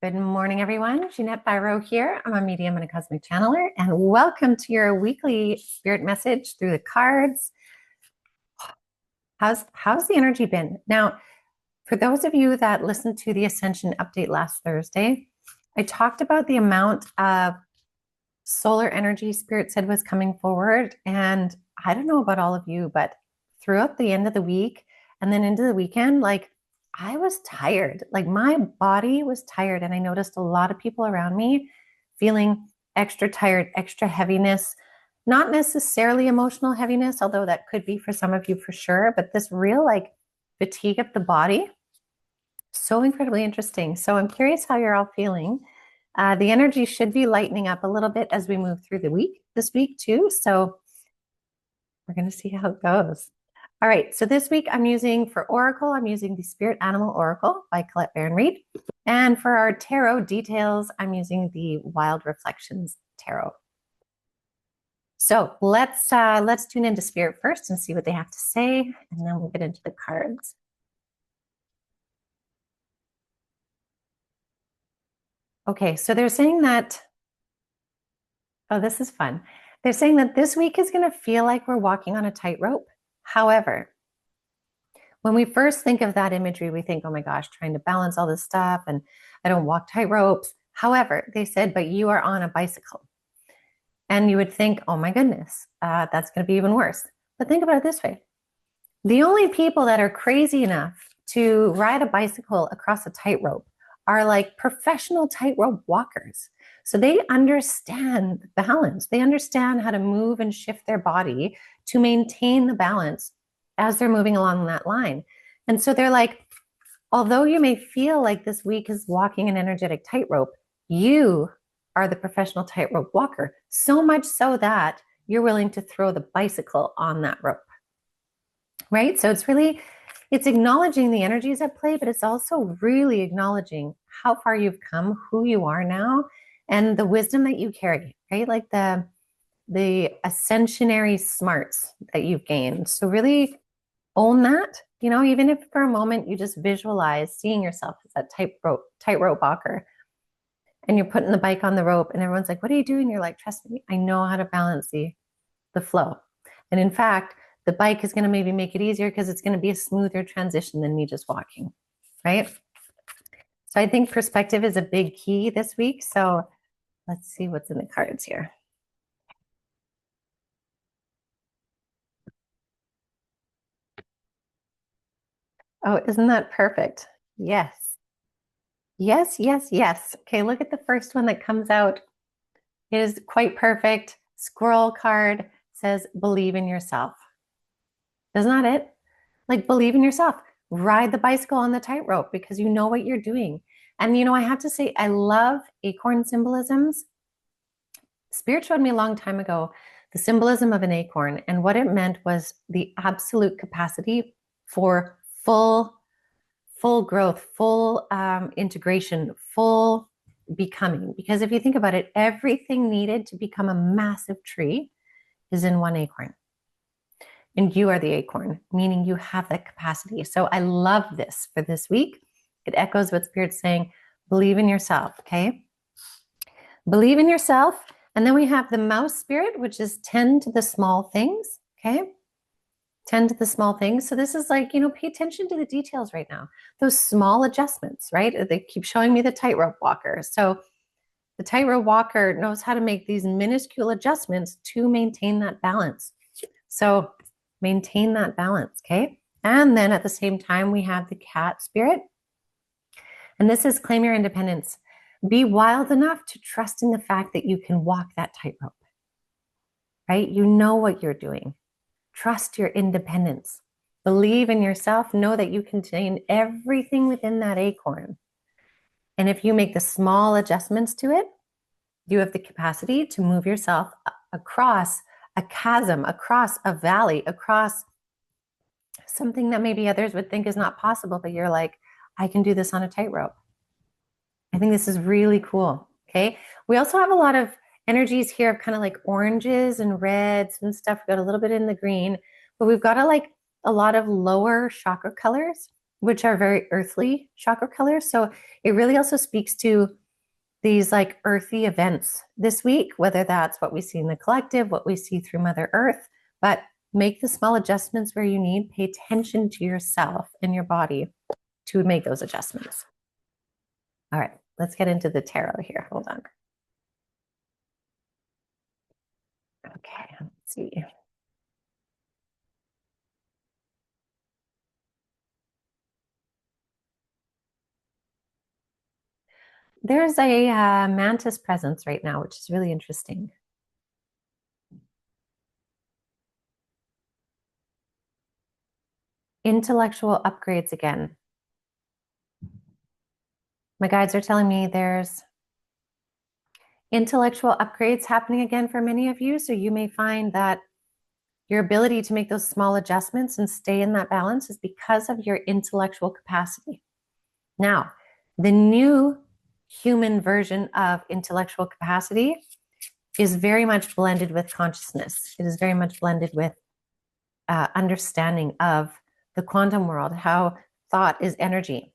Good morning, everyone. Jeanette Biro here. I'm a medium and a cosmic channeler, and welcome to your weekly spirit message through the cards. How's the energy been? Now, for those of you that listened to the Ascension update last Thursday, I talked about the amount of solar energy Spirit said was coming forward. And I don't know about all of you, but throughout the end of the week and then into the weekend, I was tired. Like my body was tired. And I noticed a lot of people around me feeling extra tired, extra heaviness, not necessarily emotional heaviness, although that could be for some of you for sure, but this real fatigue of the body. So incredibly interesting. So I'm curious how you're all feeling. The energy should be lightening up a little bit as we move through the week, this week too. So we're going to see how it goes. All right. So this week I'm using for Oracle, I'm using the Spirit Animal Oracle by Colette Baron-Reid. And for our tarot details, I'm using the Wild Reflections Tarot. So let's tune into Spirit first and see what they have to say, and then we'll get into the cards. Okay, so they're saying that, oh, this is fun. They're saying that this week is going to feel like we're walking on a tightrope. However, when we first think of that imagery, we think, oh my gosh, trying to balance all this stuff, and I don't walk tight ropes. However, they said, but you are on a bicycle. And you would think, oh my goodness, that's going to be even worse. But think about it this way. The only people that are crazy enough to ride a bicycle across a tightrope are like professional tightrope walkers. So they understand balance. They understand how to move and shift their body to maintain the balance as they're moving along that line. And so they're like, although you may feel like this week is walking an energetic tightrope, you are the professional tightrope walker, so much so that you're willing to throw the bicycle on that rope. Right? So it's acknowledging the energies at play, but it's also really acknowledging how far you've come, who you are now, and the wisdom that you carry, right? Like the ascensionary smarts that you've gained. So really own that, even if for a moment you just visualize seeing yourself as that tightrope walker, and you're putting the bike on the rope and everyone's like, what are you doing? You're like, trust me, I know how to balance the flow. And in fact, the bike is going to maybe make it easier because it's going to be a smoother transition than me just walking, right? So I think perspective is a big key this week. So let's see what's in the cards here. Oh, isn't that perfect? Yes. Yes, yes, yes. Okay, look at the first one that comes out. It is quite perfect. Squirrel card says, believe in yourself. Isn't that it? Like, believe in yourself. Ride the bicycle on the tightrope because you know what you're doing. And, I have to say, I love acorn symbolisms. Spirit showed me a long time ago the symbolism of an acorn. And what it meant was the absolute capacity for full growth, full integration, full becoming. Because if you think about it, everything needed to become a massive tree is in one acorn. And you are the acorn, meaning you have that capacity. So I love this for this week. It echoes what Spirit's saying. Believe in yourself, okay? Believe in yourself. And then we have the mouse spirit, which is tend to the small things, okay? Tend to the small things. So this is like, pay attention to the details right now. Those small adjustments, right? They keep showing me the tightrope walker. So the tightrope walker knows how to make these minuscule adjustments to maintain that balance. So maintain that balance, okay? And then at the same time, we have the cat spirit. And this is claim your independence. Be wild enough to trust in the fact that you can walk that tightrope, right? You know what you're doing. Trust your independence. Believe in yourself. Know that you contain everything within that acorn. And if you make the small adjustments to it, you have the capacity to move yourself across a chasm, across a valley, across something that maybe others would think is not possible, but you're like, I can do this on a tightrope. I think this is really cool. Okay. We also have a lot of energies here of kind of like oranges and reds and stuff. We've got a little bit in the green, but we've got a lot of lower chakra colors. which are very earthly chakra colors. So it really also speaks to these like earthy events this week, whether that's what we see in the collective, what we see through Mother Earth, but make the small adjustments where you need. Pay attention to yourself and your body to make those adjustments. All right, let's get into the tarot here. Hold on. Okay, let's see. There's a mantis presence right now, which is really interesting. Intellectual upgrades again. My guides are telling me there's intellectual upgrades happening again for many of you. So you may find that your ability to make those small adjustments and stay in that balance is because of your intellectual capacity. Now, the new human version of intellectual capacity is very much blended with consciousness. It is very much blended with understanding of the quantum world, how thought is energy.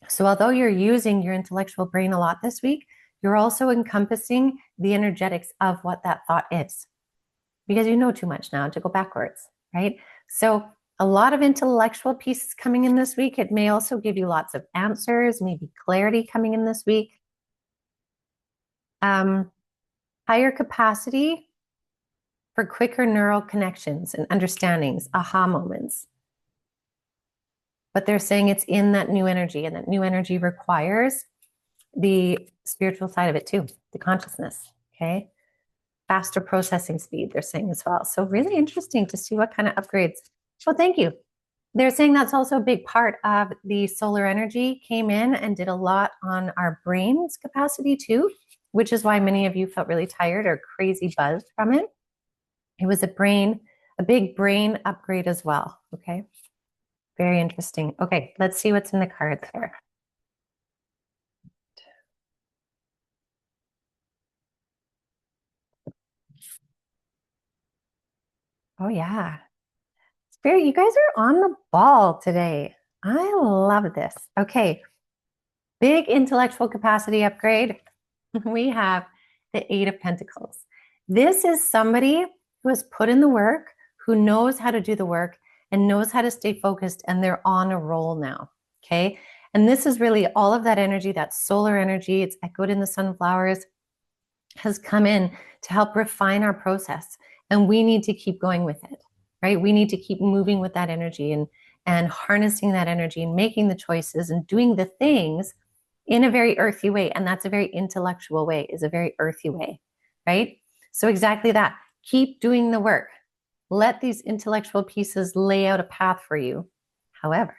So although you're using your intellectual brain a lot this week, you're also encompassing the energetics of what that thought is, because you know too much now to go backwards, right? So a lot of intellectual pieces coming in this week. It may also give you lots of answers, maybe clarity coming in this week. Higher capacity for quicker neural connections and understandings, aha moments. But they're saying it's in that new energy, and that new energy requires the spiritual side of it too, the consciousness, okay? Faster processing speed, they're saying as well. So really interesting to see what kind of upgrades. Well, thank you. They're saying that's also a big part of the solar energy came in and did a lot on our brain's capacity too, which is why many of you felt really tired or crazy buzzed from it. It was a big brain upgrade as well, okay? Very interesting. Okay, let's see what's in the cards here. Oh, yeah. Spirit, you guys are on the ball today. I love this. Okay, big intellectual capacity upgrade. We have the Eight of Pentacles. This is somebody who has put in the work, who knows how to do the work and knows how to stay focused, and they're on a roll now, okay? And this is really all of that energy, that solar energy, it's echoed in the sunflowers, has come in to help refine our process. And we need to keep going with it, right? We need to keep moving with that energy and harnessing that energy and making the choices and doing the things in a very earthy way. And that's a very intellectual way, is a very earthy way, right? So exactly that. Keep doing the work. Let these intellectual pieces lay out a path for you. However,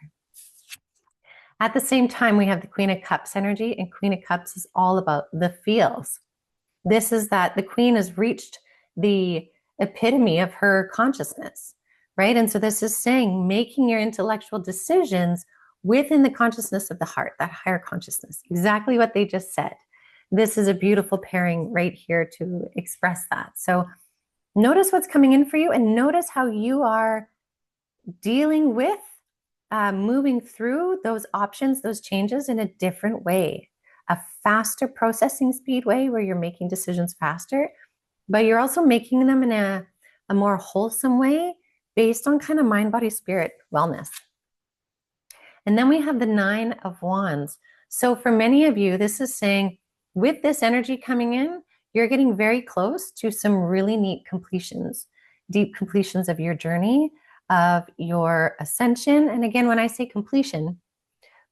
at the same time, we have the Queen of Cups energy, and Queen of Cups is all about the feels. This is that the Queen has reached the epitome of her consciousness, right? And so this is saying making your intellectual decisions within the consciousness of the heart, that higher consciousness, exactly what they just said. This is a beautiful pairing right here to express that. So notice what's coming in for you, and notice how you are dealing with moving through those options, those changes in a different way, a faster processing speed way where you're making decisions faster, but you're also making them in a more wholesome way based on kind of mind, body, spirit wellness. And then we have the Nine of Wands. So for many of you, this is saying with this energy coming in, you're getting very close to some really neat completions, deep completions of your journey, of your ascension. And again, when I say completion,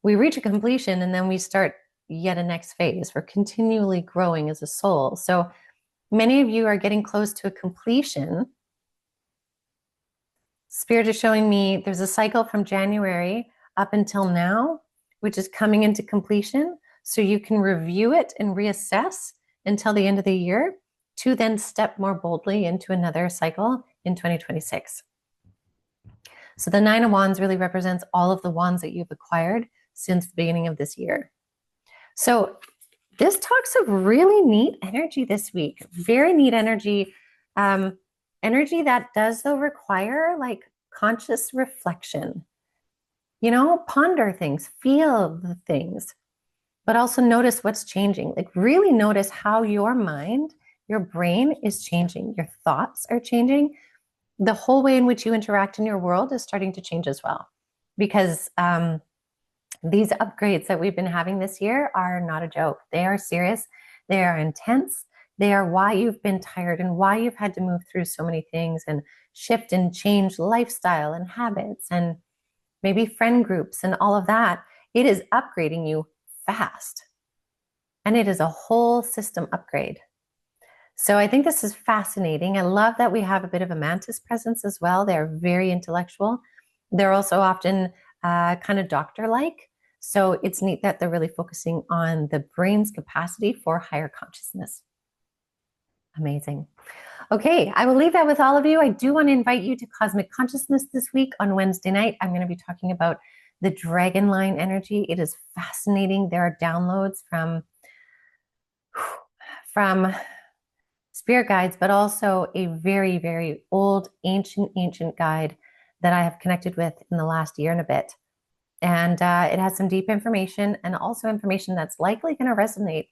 we reach a completion and then we start yet a next phase. We're continually growing as a soul. So many of you are getting close to a completion. Spirit is showing me there's a cycle from January up until now, which is coming into completion. So you can review it and reassess until the end of the year to then step more boldly into another cycle in 2026. So the Nine of Wands really represents all of the wands that you've acquired since the beginning of this year. So this talks of really neat energy this week, very neat energy, energy that does though require like conscious reflection. ponder things, feel the things, but also notice what's changing. Like really notice how your mind, your brain is changing. Your thoughts are changing. The whole way in which you interact in your world is starting to change as well. Because these upgrades that we've been having this year are not a joke. They are serious. They are intense. They are why you've been tired and why you've had to move through so many things and shift and change lifestyle and habits and maybe friend groups and all of that. It is upgrading you fast. And it is a whole system upgrade. So I think this is fascinating. I love that we have a bit of a mantis presence as well. They're very intellectual. They're also often kind of doctor-like. So it's neat that they're really focusing on the brain's capacity for higher consciousness. Amazing. Okay, I will leave that with all of you. I do want to invite you to Cosmic Consciousness this week on Wednesday night. I'm going to be talking about the dragon line energy. It is fascinating. There are downloads from spirit guides, but also a very, very old, ancient guide that I have connected with in the last year and a bit. And it has some deep information and also information that's likely going to resonate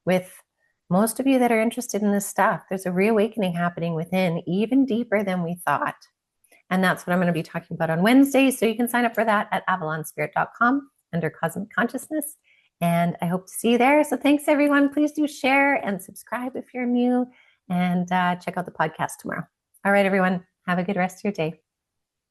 with most of you that are interested in this stuff. There's a reawakening happening within, even deeper than we thought. And that's what I'm going to be talking about on Wednesday. So you can sign up for that at avalonspirit.com under Cosmic Consciousness. And I hope to see you there. So thanks, everyone. Please do share and subscribe if you're new, and check out the podcast tomorrow. All right, everyone. Have a good rest of your day.